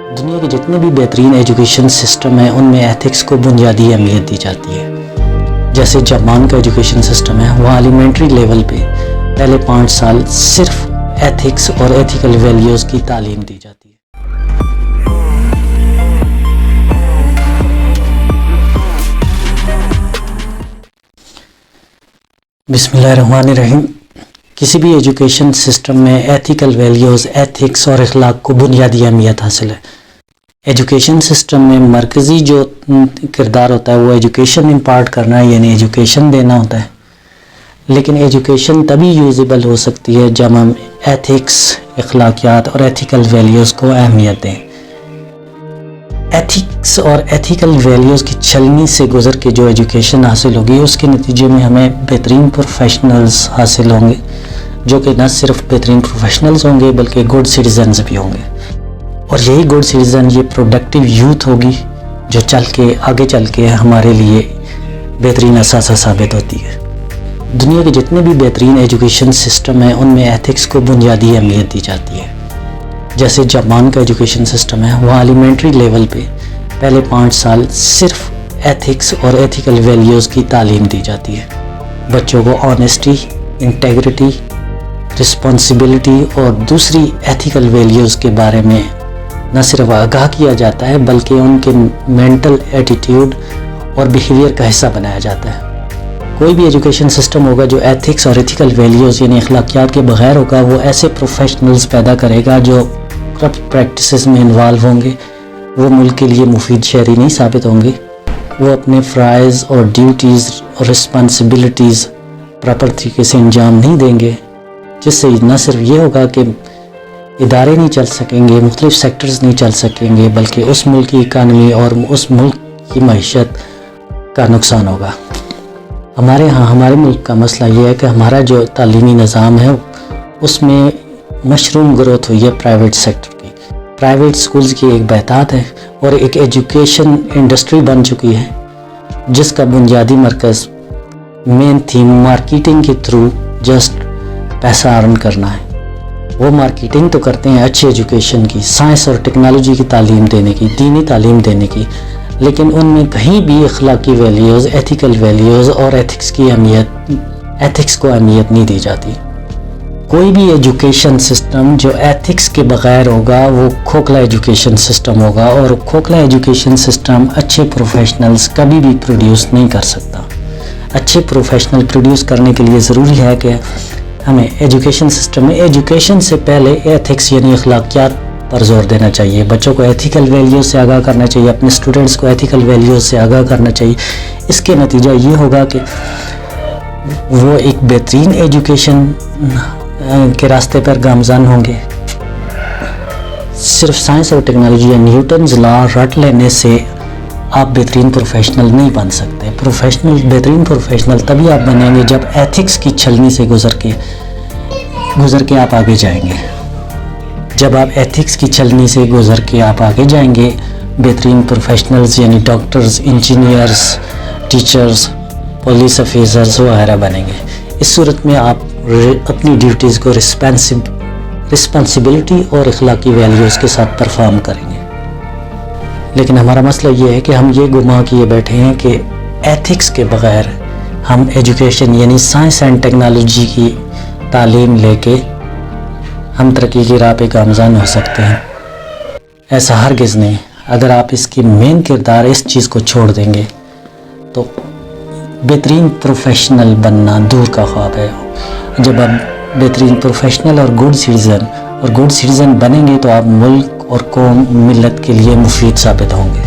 دنیا کے جتنے بھی بہترین ایجوکیشن سسٹم ہیں ان میں ایتھکس کو بنیادی اہمیت دی جاتی ہے۔ جیسے جاپان کا ایجوکیشن سسٹم ہے، وہاں ایلیمنٹری لیول پہ پہلے 5 سال صرف ایتھکس اور ایتھیکل ویلیوز کی تعلیم دی جاتی ہے۔ بسم اللہ الرحمن الرحیم۔ کسی بھی ایجوکیشن سسٹم میں ایتھیکل ویلیوز، ایتھکس اور اخلاق کو بنیادی اہمیت حاصل ہے۔ ایجوکیشن سسٹم میں مرکزی جو کردار ہوتا ہے وہ ایجوکیشن امپارٹ کرنا ہے، یعنی ایجوکیشن دینا ہوتا ہے، لیکن ایجوکیشن تبھی یوزیبل ہو سکتی ہے جب ہم ایتھکس، اخلاقیات اور ایتھیکل ویلیوز کو اہمیت دیں۔ ایتھکس اور ایتھیکل ویلیوز کی چھلنی سے گزر کے جو ایجوکیشن حاصل ہوگی اس کے نتیجے میں ہمیں بہترین پروفیشنلز حاصل ہوں گے، جو کہ نہ صرف بہترین پروفیشنلز ہوں گے بلکہ گڈ سٹیزنز بھی ہوں گے، اور یہی گڈ سٹیزن، یہ پروڈکٹیو یوتھ ہوگی جو آگے چل کے ہمارے لیے بہترین اثاثہ ثابت ہوتی ہے۔ دنیا کے جتنے بھی بہترین ایجوکیشن سسٹم ہیں ان میں ایتھکس کو بنیادی اہمیت دی جاتی ہے۔ جیسے جاپان کا ایجوکیشن سسٹم ہے، وہاں ایلیمنٹری لیول پہ پہلے 5 سال صرف ایتھکس اور ایتھیکل ویلیوز کی تعلیم دی جاتی ہے۔ بچوں کو آنیسٹی، انٹیگریٹی، رسپانسبلٹی اور دوسری ایتھیکل ویلیوز کے بارے میں نہ صرف آگاہ کیا جاتا ہے بلکہ ان کے مینٹل ایٹیٹیوڈ اور بیہیویئر کا حصہ بنایا جاتا ہے۔ کوئی بھی ایجوکیشن سسٹم ہوگا جو ایتھکس اور ایتھیکل ویلیوز یعنی اخلاقیات کے بغیر ہوگا، وہ ایسے پروفیشنلز پیدا کرے گا جو کرپٹ پریکٹسز میں انوالو ہوں گے، وہ ملک کے لیے مفید شہری نہیں ثابت ہوں گے، وہ اپنے فرائض اور ڈیوٹیز اور رسپانسبلٹیز پراپر طریقے سے انجام نہیں دیں گے، جس سے نہ صرف یہ ہوگا کہ ادارے نہیں چل سکیں گے، مختلف سیکٹرز نہیں چل سکیں گے، بلکہ اس ملک کی اکانومی اور اس ملک کی معیشت کا نقصان ہوگا۔ ہمارے ملک کا مسئلہ یہ ہے کہ ہمارا جو تعلیمی نظام ہے اس میں مشروم گروتھ ہوئی ہے پرائیویٹ سیکٹر کی۔ پرائیویٹ سکولز کی ایک بہتات ہے اور ایک ایجوکیشن انڈسٹری بن چکی ہے جس کا بنیادی مرکز، مین تھیم مارکیٹنگ کے تھرو جسٹ پیسہ ارن کرنا ہے۔ وہ مارکیٹنگ تو کرتے ہیں اچھی ایجوکیشن کی، سائنس اور ٹیکنالوجی کی تعلیم دینے کی، دینی تعلیم دینے کی، لیکن ان میں کہیں بھی اخلاقی ویلیوز، ایتھیکل ویلیوز اور ایتھکس کو اہمیت نہیں دی جاتی۔ کوئی بھی ایجوکیشن سسٹم جو ایتھکس کے بغیر ہوگا وہ کھوکھلا ایجوکیشن سسٹم ہوگا، اور کھوکھلا ایجوکیشن سسٹم اچھے پروفیشنلز کبھی بھی پروڈیوس نہیں کر سکتا۔ اچھے پروفیشنل پروڈیوس کرنے کے لیے ضروری ہے کہ ہمیں ایجوکیشن سسٹم میں ایجوکیشن سے پہلے ایتھکس یعنی اخلاقیات پر زور دینا چاہیے، بچوں کو ایتھیکل ویلیوز سے آگاہ کرنا چاہیے، اپنے اسٹوڈنٹس کو ایتھیکل ویلیوز سے آگاہ کرنا چاہیے۔ اس کے نتیجہ یہ ہوگا کہ وہ ایک بہترین ایجوکیشن کے راستے پر گامزن ہوں گے۔ صرف سائنس اور ٹیکنالوجی یا نیوٹنز لا رٹ لینے سے آپ بہترین پروفیشنل نہیں بن سکتے۔ بہترین پروفیشنل تبھی آپ بنیں گے جب ایتھکس کی چھلنی سے گزر کے آپ آگے جائیں گے۔ جب آپ ایتھکس کی چھلنی سے گزر کے آپ آگے جائیں گے، بہترین پروفیشنلز یعنی doctors, engineers, teachers, police officers وغیرہ بنیں گے۔ اس صورت میں آپ اپنی ڈیوٹیز کو رسپانسبلٹی اور اخلاقی ویلیوز کے ساتھ پرفارم کریں گے۔ لیکن ہمارا مسئلہ یہ ہے کہ ہم یہ گمان کیے بیٹھے ہیں کہ ایتھکس کے بغیر ہم ایجوکیشن یعنی سائنس اینڈ ٹیکنالوجی کی تعلیم لے کے ہم ترقی کی راہ پہ گامزن ہو سکتے ہیں۔ ایسا ہرگز نہیں۔ اگر آپ اس کی مین کردار اس چیز کو چھوڑ دیں گے تو بہترین پروفیشنل بننا دور کا خواب ہے۔ جب آپ بہترین پروفیشنل اور گڈ سٹیزن بنیں گے تو آپ ملک اور قوم، ملت کے لیے مفید ثابت ہوں گے۔